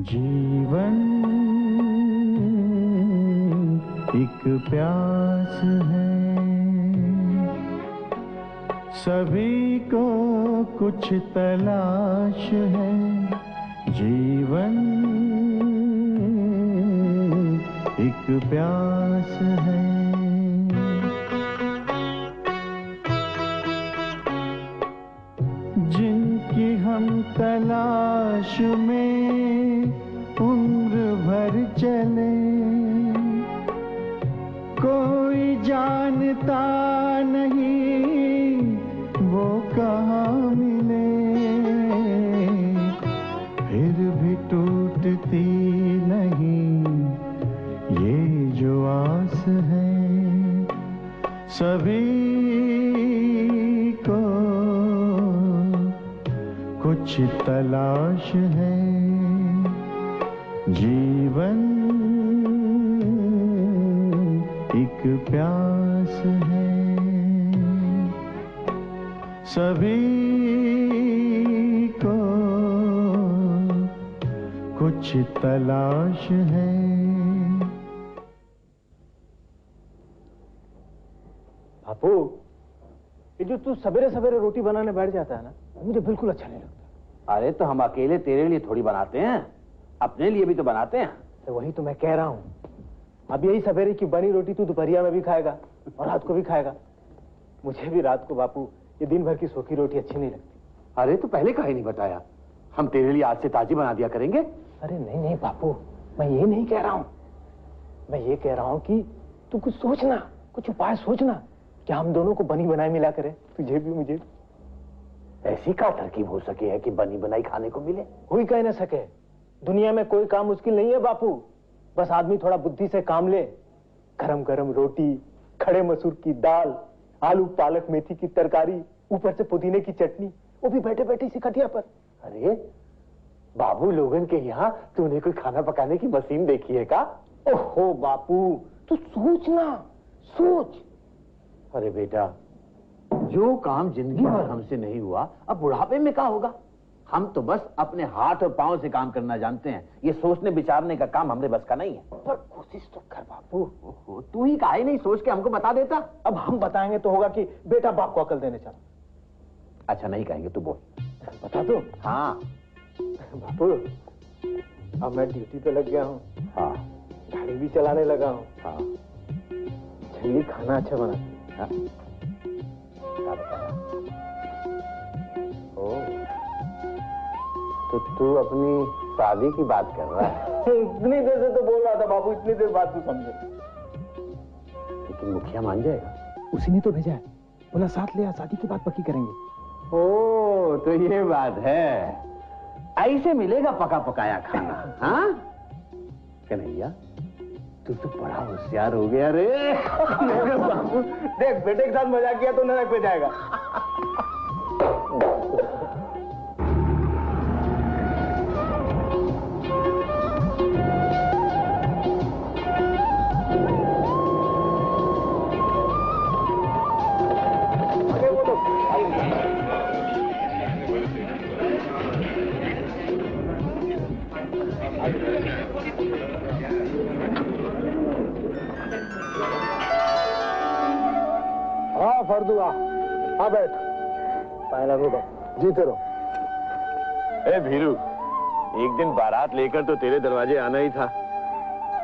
जीवन एक प्यास है, सभी को कुछ तलाश है। जीवन एक प्यास है। जिनकी हम तलाश में उम्र भर चले, कोई जानता नहीं वो कहाँ मिले। फिर भी टूटती नहीं ये जो आस है। सभी को कुछ तलाश है। जीवन एक प्यास है, सभी को कुछ तलाश है। बापू, ये जो तू सवेरे सवेरे रोटी बनाने बैठ जाता है ना, मुझे बिल्कुल अच्छा नहीं लगता। अरे तो हम अकेले तेरे लिए थोड़ी बनाते हैं, अपने लिए भी तो बनाते हैं। तो वही तो मैं कह रहा हूँ, अब यही सवेरे की बनी रोटी तू दोपहरिया में भी खाएगा और रात को भी खाएगा। मुझे भी रात को बापू ये दिन भर की सूखी रोटी अच्छी नहीं लगती। अरे तो पहले काहे नहीं बताया? हम तेरे लिए आज से ताजी बना दिया करेंगे। अरे नहीं नहीं बापू, मैं ये नहीं कह रहा हूँ। मैं ये कह रहा हूँ कि तू कुछ सोचना, कुछ उपाय सोचना कि हम दोनों को बनी बनाई मिला करे, तुझे भी मुझे भी। ऐसी क्या तरकीब हो सके है कि बनी बनाई खाने को मिले? कोई कह ना सके। दुनिया में कोई काम मुश्किल नहीं है बापू, बस आदमी थोड़ा बुद्धि से काम ले। गरम गरम रोटी, खड़े मसूर की दाल, आलू पालक मेथी की तरकारी, ऊपर से पुदीने की चटनी, वो भी बैठे बैठे सी खटिया पर। अरे बाबू लोगन के यहाँ तूने कोई खाना पकाने की मशीन देखी है का? ओहो बापू, तू सोच ना, सोच। अरे बेटा, जो काम जिंदगी भर हमसे नहीं हुआ अब बुढ़ापे में क्या होगा? हम तो बस अपने हाथ और पांव से काम करना जानते हैं। ये सोचने विचारने का काम हमरे बस का नहीं है। पर कोशिश तो कर बापू। तू ही काहे नहीं सोच के हमको बता देता? अब हम बताएंगे तो होगा कि बेटा बाप को अकल देने चला। अच्छा नहीं कहेंगे, तू बोल। बता दो। हाँ बापू, अब मैं ड्यूटी पे लग गया हूँ। हाँ। गाड़ी भी चलाने लगा हूँ। हाँ। झल्ली खाना अच्छा बनाती है। हाँ? क्या बताया? ओह, तो तू अपनी शादी की बात कर रहा है? इतनी देर से तो बोल रहा था बाबू, इतनी देर बाद तू समझे। लेकिन मुखिया मान जाएगा? उसी ने तो भेजा है, बोला साथ ले आ, शादी की बात पक्की करेंगे। ओ तो ये बात है, ऐसे मिलेगा पका पकाया खाना? हाँ कन्हैया, तू तो बड़ा होशियार हो गया रे। बाबू देख, बेटे के साथ मजाक किया तो नरक पे जाएगा। हाँ फर्दू आ बैठ। जीते रहो। ए भीरू, एक दिन बारात लेकर तो तेरे दरवाजे आना ही था।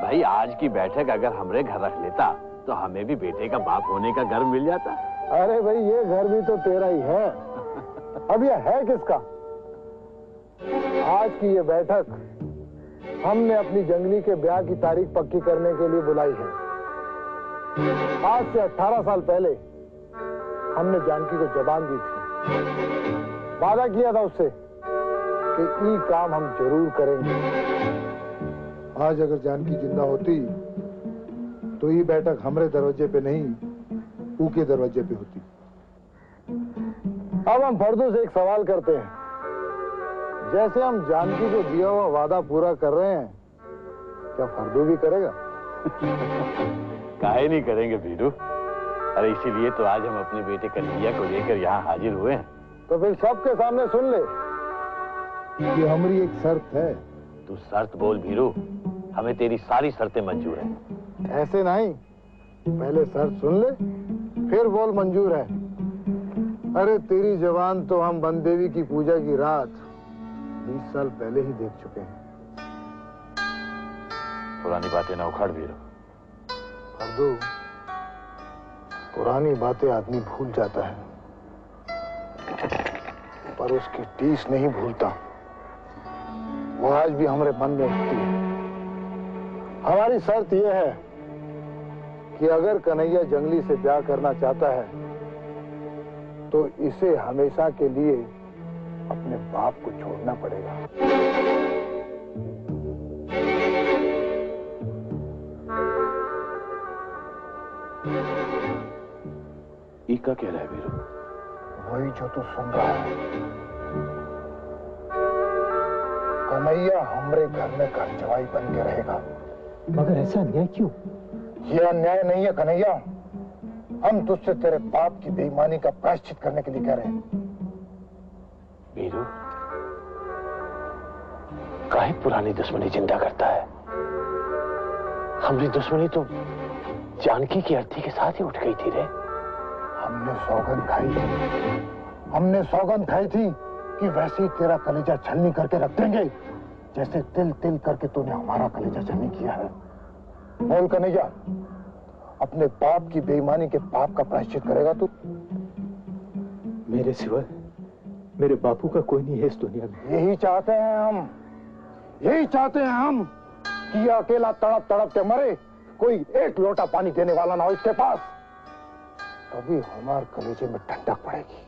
भाई आज की बैठक अगर हमरे घर रख लेता तो हमें भी बेटे का बाप होने का गर्व मिल जाता। अरे भाई ये घर भी तो तेरा ही है, अब ये है किसका? आज की ये बैठक हमने अपनी जंगली के ब्याह की तारीख पक्की करने के लिए बुलाई है। आज से 18 साल पहले हमने जानकी को जबान दी थी, वादा किया था उससे कि ये काम हम जरूर करेंगे। आज अगर जानकी जिंदा होती तो ये बैठक हमारे दरवाजे पे नहीं, ऊके दरवाजे पे होती। अब हम फर्दों से एक सवाल करते हैं, जैसे हम जानकी को दिया हुआ वादा पूरा कर रहे हैं, क्या फर्दू भी करेगा? काहे नहीं करेंगे भीरू? अरे इसीलिए तो आज हम अपने बेटे कन्हैया को लेकर यहाँ हाजिर हुए हैं। तो फिर सबके सामने सुन ले कि हमारी एक शर्त है, तू शर्त बोल भीरू, हमें तेरी सारी शर्तें मंजूर हैं। ऐसे नहीं, पहले शर्त सुन ले, फिर बोल मंजूर है। अरे तेरी जवान तो हम बनदेवी की पूजा की रात 20 साल पहले ही देख चुके हैं। पुरानी बातें ना उखाड़ भीरू। फर्दू, पुरानी बातें आदमी भूल जाता है, पर उसकी टीस नहीं भूलता। वो आज भी हमारे मन में उठती है। हमारी शर्त यह है कि अगर कन्हैया जंगली से ब्याह करना चाहता है तो इसे हमेशा के लिए अपने बाप को छोड़ना पड़ेगा। ईका कह रहा है वीरू? वही जो तू सुन रहा है। कन्हैया हमारे घर में घर जवाई बन के रहेगा। मगर ऐसा अन्याय क्यों? यह अन्याय नहीं है कन्हैया, हम तुझसे तेरे बाप की बेईमानी का प्रायश्चित करने के लिए कह रहे हैं। वीरू, काहे पुरानी दुश्मनी जिंदा करता है? हमारी दुश्मनी तो जानकी की अर्थी के साथ ही उठ गई थी रे। हमने सौगंध खाई थी कि वैसे ही तेरा कलेजा छलनी करके रख देंगे, जैसे तिल तिल करके तूने हमारा कलेजा छलनी किया है। बोल कन्हैया, अपने बाप की बेईमानी के पाप का प्रायश्चित करेगा तू? मेरे सिवा मेरे बापू का कोई नहीं है इस दुनिया में। यही चाहते हैं हम कि यह अकेला तड़प तड़प के मरे, कोई एक लोटा पानी देने वाला ना हो इसके पास, तभी हमारे कलेजे में ठंडक पड़ेगी।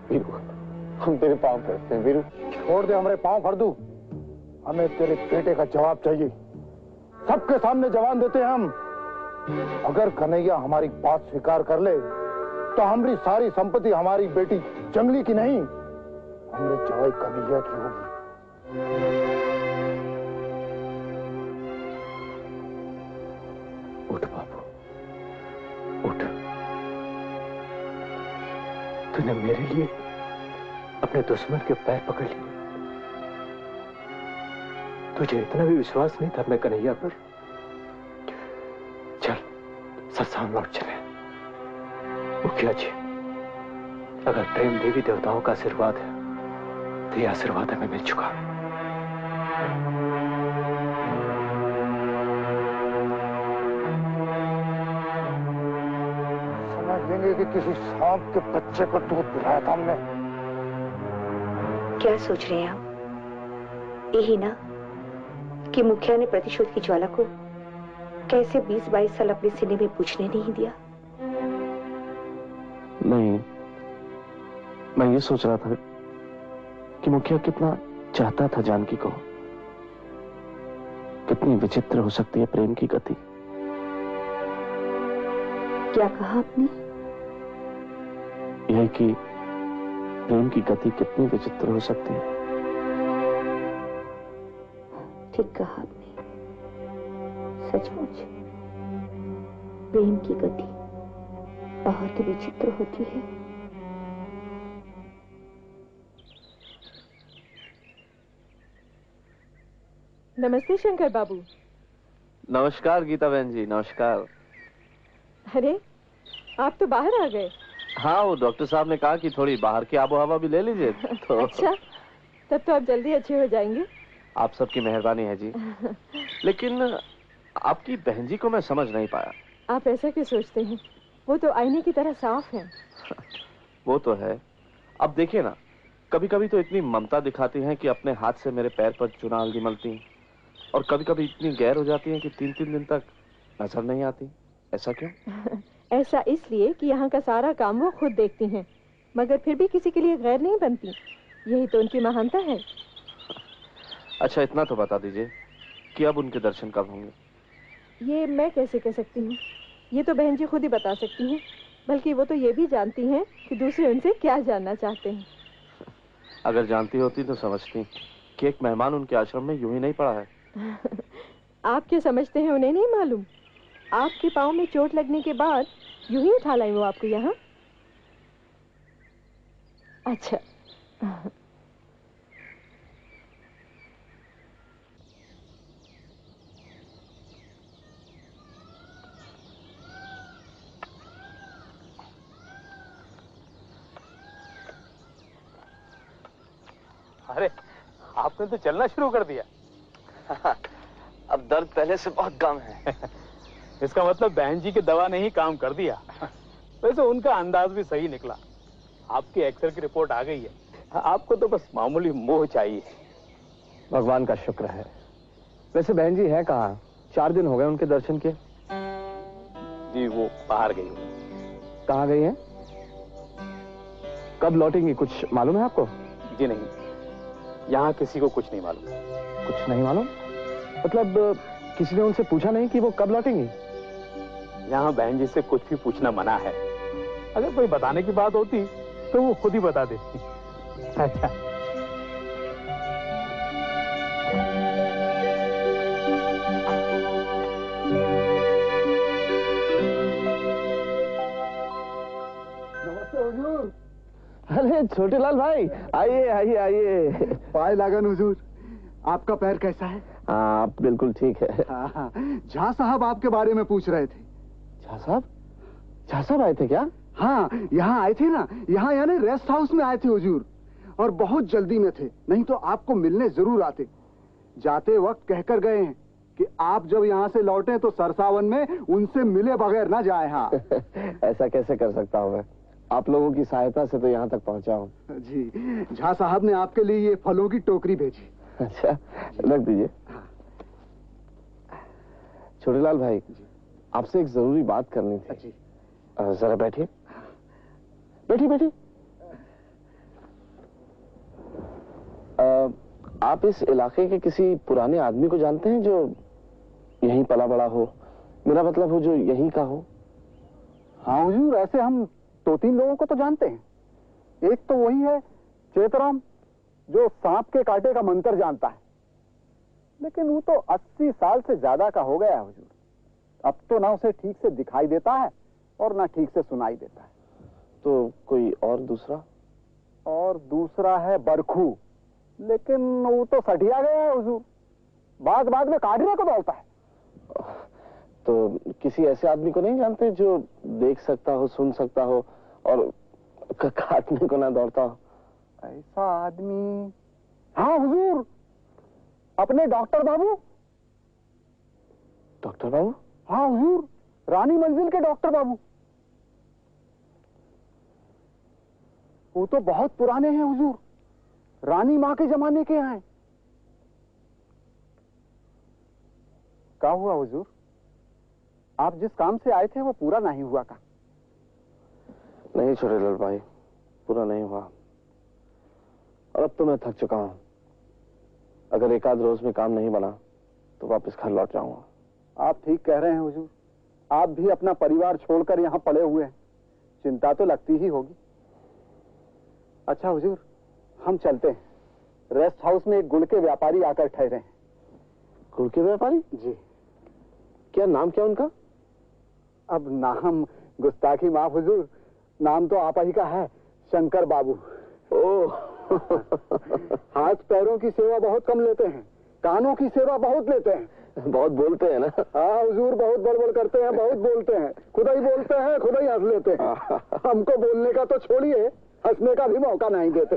वीरू, हम तेरे पांव पड़ते हैं वीरू। छोड़ दे हमारे पांव फर्दू, हमें तेरे बेटे का जवाब चाहिए। सबके सामने जवान देते हैं हम। अगर कन्हैया हमारी बात स्वीकार कर ले तो हमारी सारी संपत्ति हमारी बेटी जंगली की नहीं, हमारे जवाई कन्हैया की होगी। उठ बाबू, उठ। तूने मेरे लिए अपने दुश्मन के पैर पकड़ लिए। तुझे इतना भी विश्वास नहीं था मैं कन्हैया पर। चल सरसाम लौट चले। मुखिया जी, अगर प्रेम देवी देवताओं का आशीर्वाद है तो यह आशीर्वाद हमें मिल चुका। समझ लेंगे कि किसी सांप के बच्चे को दूध पिलाया था हमने। क्या सोच रहे हैं आप? यही ना कि मुखिया ने प्रतिशोध की ज्वाला को कैसे 20-22 साल अपने सीने में पूछने नहीं दिया। नहीं, मैं ये सोच रहा था कि मुखिया कितना चाहता था जानकी को। कितनी विचित्र हो सकती है प्रेम की गति। क्या कहा आपने? यह कि प्रेम की गति कितनी विचित्र हो सकती है। ठीक कहा आपने। सचमुच प्रेम की गति बहुत विचित्र होती है। नमस्ते शंकर बाबू। नमस्कार गीता बहन जी, नमस्कार। अरे आप तो बाहर आ गए। हाँ, वो डॉक्टर साहब ने कहा कि थोड़ी बाहर की आबो हवा भी ले लीजिए तो। अच्छा, तब तो आप जल्दी अच्छे हो जाएंगे। आप सबकी मेहरबानी है जी। लेकिन आपकी बहन जी को मैं समझ नहीं पाया। आप ऐसा क्यों सोचते हैं? वो तो आईने की तरह साफ है। वो तो है। अब देखिए ना, कभी कभी तो इतनी ममता दिखाती हैं कि अपने हाथ से मेरे पैर पर चुना हल्दी मलती हैं, और कभी कभी इतनी गैर हो जाती हैं कि 3-3 दिन तक नजर नहीं आती। ऐसा क्यों? ऐसा इसलिए कि यहाँ का सारा काम वो खुद देखती हैं, मगर फिर भी किसी के लिए गैर नहीं बनती। यही तो उनकी महानता है। अच्छा, इतना तो बता दीजिए कि अब उनके दर्शन कब होंगे? ये मैं कैसे कह सकती हूँ? ये तो बहन जी खुद ही बता सकती हैं। बल्कि वो तो ये भी जानती हैं कि दूसरे उनसे क्या जानना चाहते हैं। अगर जानती होती तो समझती कि एक मेहमान उनके आश्रम में यूं ही नहीं पड़ा है। आप क्या समझते हैं उन्हें नहीं मालूम? आपके पाँव में चोट लगने के बाद यूं ही उठा लाई वो आपको यहाँ? अच्छा। अरे आपने तो चलना शुरू कर दिया। अब दर्द पहले से बहुत कम है। इसका मतलब बहन जी की दवा ने ही काम कर दिया। वैसे उनका अंदाज भी सही निकला। आपकी एक्सरे की रिपोर्ट आ गई है। आपको तो बस मामूली मोह चाहिए। भगवान का शुक्र है। वैसे बहन जी है कहाँ? 4 दिन हो गए उनके दर्शन के। जी वो बाहर गई। कहाँ गई हैं? कब लौटेंगी कुछ मालूम है आपको? जी नहीं, यहाँ किसी को कुछ नहीं मालूम। कुछ नहीं मालूम? मतलब किसी ने उनसे पूछा नहीं कि वो कब लौटेंगी? यहाँ बहन जी से कुछ भी पूछना मना है। अगर कोई बताने की बात होती तो वो खुद ही बता देती। अच्छा नमस्ते हुजूर। अरे छोटे लाल भाई, आइए आइए आइए। पाए लागन हुजूर। आपका पैर कैसा है? आप बिल्कुल ठीक है। हाँ, झा साहब आपके बारे में पूछ रहे थे। झा साहब? झा साहब आए थे क्या? हाँ, यहाँ आए थे ना, यहाँ यानी रेस्ट हाउस में आए थे हुजूर, और बहुत जल्दी में थे, नहीं तो आपको मिलने जरूर आते। जाते वक्त कहकर गए हैं कि आप जब यहाँ से लौटे तो सरसावन में उनसे मिले बगैर ना जाए। हाँ ऐसा कैसे कर सकता हूँ मैं? आप लोगों की सहायता से तो यहाँ तक पहुँचा हूँ। जी, झा साहब ने आपके लिए ये फलों की टोकरी भेजी। अच्छा, रख दीजिए। छोटेलाल भाई, आपसे एक जरूरी बात करनी थी। जरा बैठिए। बैठिए बैठिए। आप इस इलाके के किसी पुराने आदमी को जानते हैं जो यहीं पला बड़ा हो? मेरा मतलब हो जो यहीं का हो। हाँ हुजूर, ऐसे हम 2-3 लोगों को तो जानते हैं। एक तो वही है चेतराम, जो सांप के कांटे का मंत्र जानता है, लेकिन वो तो 80 साल से ज्यादा का हो गया है हुजूर। अब तो ना उसे ठीक से दिखाई देता है और ना ठीक से सुनाई देता है। तो कोई और दूसरा? और दूसरा है बरखू, लेकिन वो तो सठिया गया है हुजूर, बाद में काटने को दौड़ता है। तो किसी ऐसे आदमी को नहीं जानते जो देख सकता हो, सुन सकता हो और काटने को ना दौड़ता हो? ऐसा आदमी? हाँ हुजूर, अपने डॉक्टर बाबू। डॉक्टर बाबू? हाँ हुजूर, रानी मंजिल के डॉक्टर बाबू। वो तो बहुत पुराने हैं हुजूर, रानी माँ के जमाने के हैं। क्या हुआ हुजूर? आप जिस काम से आए थे वो पूरा नहीं हुआ का? नहीं छोटेलाल भाई, पूरा नहीं हुआ। और अब तो मैं थक चुका हूं। अगर 1-8 रोज में काम नहीं बना तो वापस घर लौट जाऊंगा। आप ठीक कह रहे हैं हुजूर, आप भी अपना परिवार छोड़कर यहाँ पड़े हुए हैं, चिंता तो लगती ही होगी। अच्छा हुजूर, हम चलते हैं। रेस्ट हाउस में एक गुड़ के व्यापारी आकर ठहरे हैं। गुड़ के व्यापारी? जी। क्या नाम क्या उनका? अब नाम गुस्ताखी माफ हुजूर, नाम तो आप ही का है, शंकर बाबू। ओह हाथ पैरों की सेवा बहुत कम लेते हैं, कानों की सेवा बहुत लेते हैं। बहुत बोलते हैं ना? हाँ हुजूर, बहुत बड़बड़ करते हैं, बहुत बोलते हैं, खुदा ही बोलते हैं, खुदा ही हंस लेते हैं। हमको बोलने का तो छोड़िए, हंसने का भी मौका नहीं देते।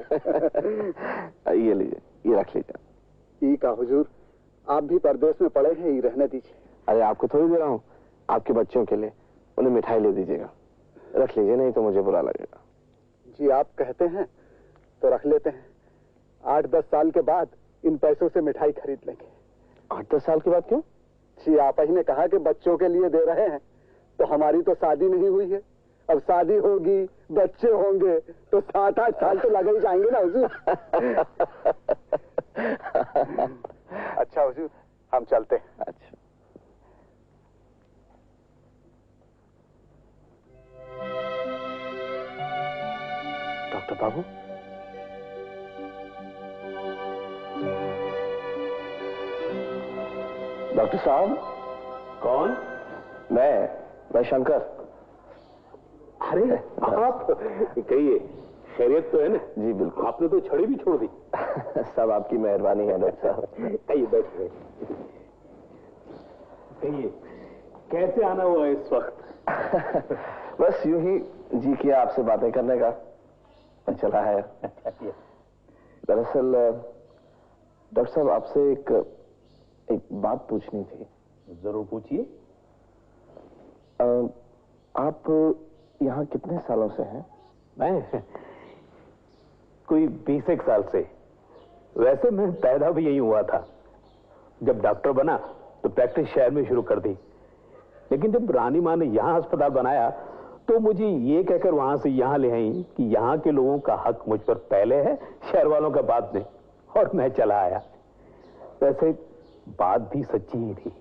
ये लीजिए, ये रख लीजिए। ठीक है हुजूर, आप भी परदेश में पड़े हैं, ही रहने दीजिए। अरे आपको थोड़ी दे रहा हूँ, आपके बच्चों के लिए। उन्हें मिठाई ले दीजिएगा। रख लीजिए, नहीं तो मुझे बुरा लगेगा। जी आप कहते हैं तो रख लेते हैं। 8-10 साल के बाद इन पैसों से मिठाई खरीद लेंगे। 8-10 साल की बात क्यों? जी आप ही ने कहा कि बच्चों के लिए दे रहे हैं, तो हमारी तो शादी नहीं हुई है। अब शादी होगी, बच्चे होंगे, तो 7-8 साल तो लगे ही जाएंगे ना हुजूर। अच्छा हुजूर, हम चलते हैं। अच्छा। डॉक्टर बाबू? डॉक्टर साहब? कौन? मैं शंकर। अरे आप कहिए, खैरियत तो है ना? जी बिल्कुल। आपने तो छड़ी भी छोड़ दी। सब आपकी मेहरबानी है डॉक्टर साहब। कहिए, बैठिए। कहिए, कैसे आना हुआ इस वक्त? बस यूं ही जी किया आपसे बातें करने का, चला है। दरअसल डॉक्टर साहब आपसे एक बात पूछनी थी। जरूर पूछिए। आप यहाँ कितने सालों से हैं? मैं कोई 20 साल से। वैसे मैं पैदा भी यही हुआ था। जब डॉक्टर बना तो प्रैक्टिस शहर में शुरू कर दी, लेकिन जब रानी माँ ने यहाँ अस्पताल बनाया तो मुझे ये कहकर वहां से यहाँ ले आई कि यहाँ के लोगों का हक मुझ पर पहले है, शहर वालों का बाद में, और मैं चला आया। वैसे बात भी सच्ची ही थी।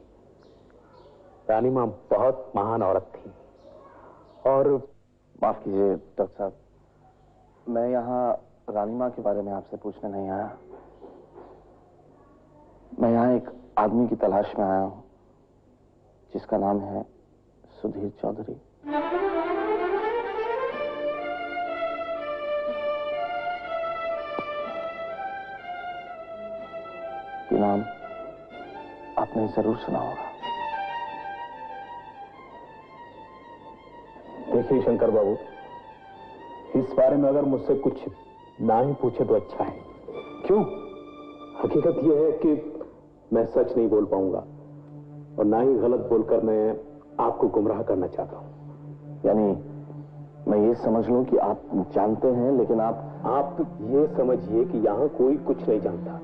रानी माँ बहुत महान औरत थी। और माफ कीजिए डॉक्टर साहब, मैं यहाँ रानी माँ के बारे में आपसे पूछने नहीं आया। मैं यहाँ एक आदमी की तलाश में आया हूँ जिसका नाम है सुधीर चौधरी। ये नाम आपने जरूर सुना होगा। देखिए शंकर बाबू, इस बारे में अगर मुझसे कुछ ना ही पूछे तो अच्छा है। क्यों? हकीकत यह है कि मैं सच नहीं बोल पाऊंगा, और ना ही गलत बोलकर मैं आपको गुमराह करना चाहता हूं। यानी मैं ये समझ लूं कि आप जानते हैं, लेकिन आप ये समझिए कि यहां कोई कुछ नहीं जानता,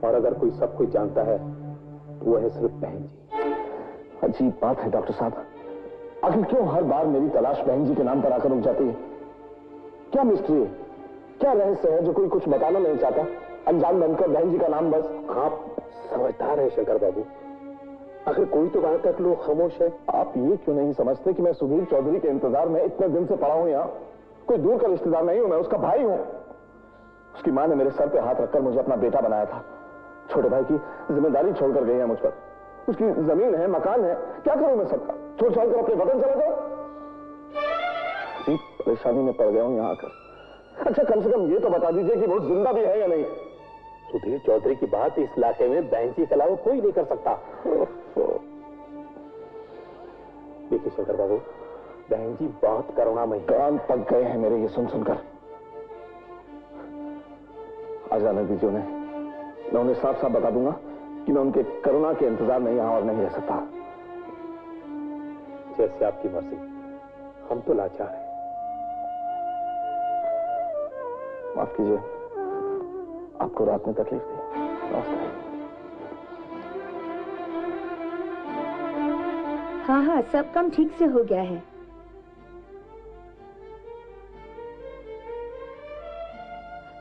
और अगर कोई सब कुछ जानता है तो वो है सिर्फ बहन जी। अजीब बात है डॉक्टर साहब, आखिर क्यों हर बार मेरी तलाश बहन जी के नाम पर आकर रुक जाती है? क्या मिस्ट्री है, क्या रहस्य है जो कोई कुछ बताना नहीं चाहता? अनजान बनकर बहन जी का नाम बस। आप समझदार हैं शंकर बाबू, आखिर कोई तो बात तक लोग खामोश है। आप ये क्यों नहीं समझते कि मैं सुधीर चौधरी के इंतजार में इतने दिन से पड़ा हूं यहाँ? कोई दूर का रिश्तेदार नहीं हूं, मैं उसका भाई हूं। उसकी मां ने मेरे सर पे हाथ रखकर मुझे अपना बेटा बनाया था। छोटे भाई की जिम्मेदारी छोड़कर गई है मुझ पर। उसकी जमीन है, मकान है, क्या करूं मैं सबका? छोड़ छोड़कर अपने वतन चला जाऊं? परेशानी में पड़ गया हूं यहाँ आकर। अच्छा, कम से कम ये तो बता दीजिए कि वो जिंदा भी है या नहीं? सुधीर चौधरी की बात इस इलाके में बहन जी के अलावा कोई नहीं कर सकता। देखिए शंकर बाबू, बहन जी बहुत करुणामयी। कान पक गए हैं मेरे ये सुन सुनकर। आ जाने दीजिए उन्हें, मैं उन्हें साफ साफ बता दूंगा कि मैं उनके करुणा के इंतजार में यहां और नहीं रह सकता। जैसे आपकी मर्जी, हम तो लाचार हैं। माफ कीजिए, आपको रात में तकलीफ दी। नमस्ते। हाँ हाँ, सब काम ठीक से हो गया है।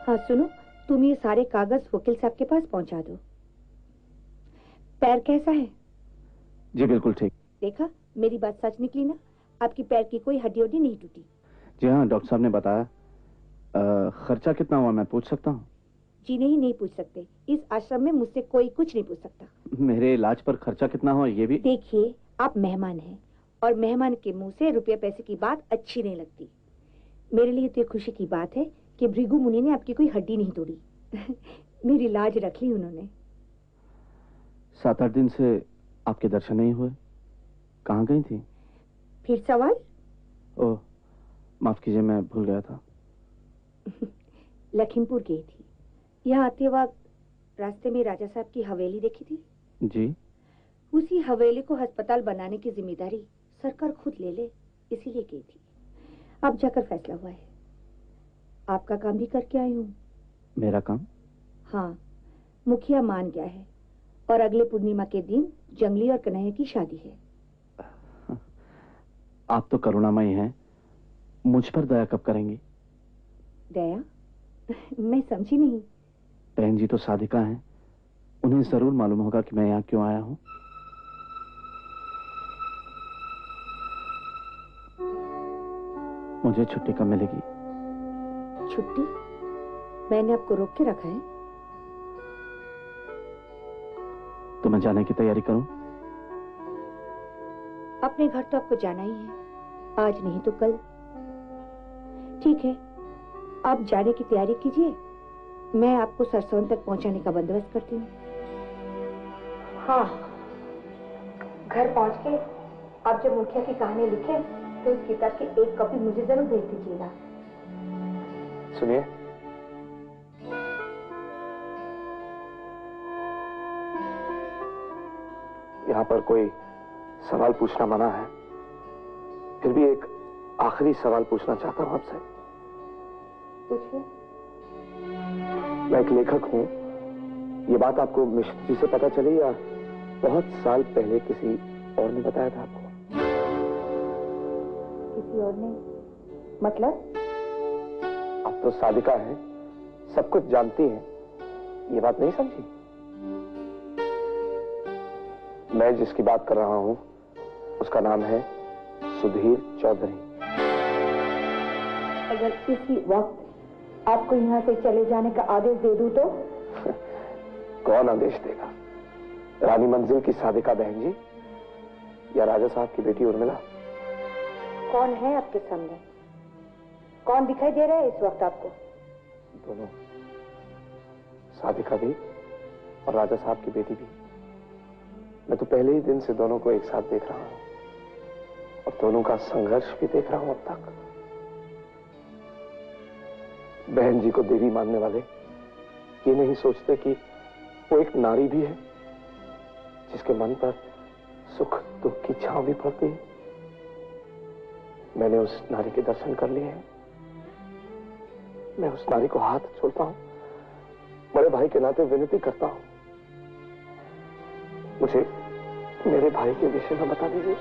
हाँ सुनो, तुम ये सारे कागज वकील साहब के पास पहुंचा दो। पैर कैसा है? जी बिल्कुल ठीक। देखा, मेरी बात सच निकली ना? आपकी पैर की कोई हड्डी वड्डी नहीं टूटी। जी हाँ, डॉक्टर साहब ने बताया। खर्चा कितना हुआ मैं पूछ सकता हूँ? जी नहीं पूछ सकते। इस आश्रम में मुझसे कोई कुछ नहीं पूछ सकता। मेरे इलाज पर खर्चा कितना हुआ ये भी? देखिए, आप मेहमान हैं और मेहमान के मुंह से रुपये पैसे की बात अच्छी नहीं लगती। मेरे लिए तो ये खुशी की बात है कि भृगु मुनि ने आपकी कोई हड्डी नहीं तोड़ी। मेरी लाज रख ली उन्होंने। 7-8 दिन से आपके दर्शन नहीं हुए, कहाँ गई थी? फिर सवाल? ओह माफ कीजिए, मैं भूल गया था। लखीमपुर गई थी। यहाँ आते वक्त रास्ते में राजा साहब की हवेली देखी थी। जी? उसी हवेली को अस्पताल बनाने की जिम्मेदारी सरकार खुद ले ले, इसीलिए गई थी। अब जाकर फैसला हुआ है। आपका काम भी करके आई हूँ। मेरा काम? हाँ, मुखिया मान गया है और अगले पूर्णिमा के दिन जंगली और कन्हैया की शादी है। आप तो करुणामयी हैं, मुझ पर दया कब करेंगी? दया? मैं समझी नहीं। बहन जी तो साधिका हैं, उन्हें जरूर मालूम होगा कि मैं यहाँ क्यों आया हूँ। मुझे छुट्टी कब मिलेगी? छुट्टी? मैंने आपको रोक के रखा है? तो मैं जाने की तैयारी करूं? अपने घर तो आपको जाना ही है, आज नहीं तो कल। ठीक है, आप जाने की तैयारी कीजिए, मैं आपको सरसों तक पहुंचाने का बंदोबस्त करती हूँ। हाँ, घर पहुंच के आप जब मुखिया की कहानी लिखें तो उस किताब की एक कॉपी मुझे जरूर भेज दीजिएगा। सुनिए, यहाँ पर कोई सवाल पूछना मना है, फिर भी एक आखिरी सवाल पूछना चाहता हूँ आपसे। पूछिए। मैं एक लेखक हूँ, ये बात आपको मिश्र जी से पता चली या बहुत साल पहले किसी और ने बताया था आपको? किसी और ने? मतलब? आप तो सादिका हैं, सब कुछ जानती हैं, ये बात नहीं समझी? मैं जिसकी बात कर रहा हूं उसका नाम है सुधीर चौधरी। अगर किसी वक्त आपको यहाँ से चले जाने का आदेश दे दूं तो? कौन आदेश देगा? रानी मंजिल की सादिका बहन जी या राजा साहब की बेटी उर्मिला? कौन है आपके सामने? कौन दिखाई दे रहा है इस वक्त आपको? दोनों, सादिका भी और राजा साहब की बेटी भी। मैं तो पहले ही दिन से दोनों को एक साथ देख रहा हूं और दोनों का संघर्ष भी देख रहा हूं अब तक। बहन जी को देवी मानने वाले ये नहीं सोचते कि वो एक नारी भी है जिसके मन पर सुख दुख की छांव भी पड़ती है। मैंने उस नारी के दर्शन कर लिए हैं। मैं उस नारी को हाथ छोड़ता हूं, बड़े भाई के नाते विनती करता हूं, मुझे मेरे भाई के विषय में बता दीजिए।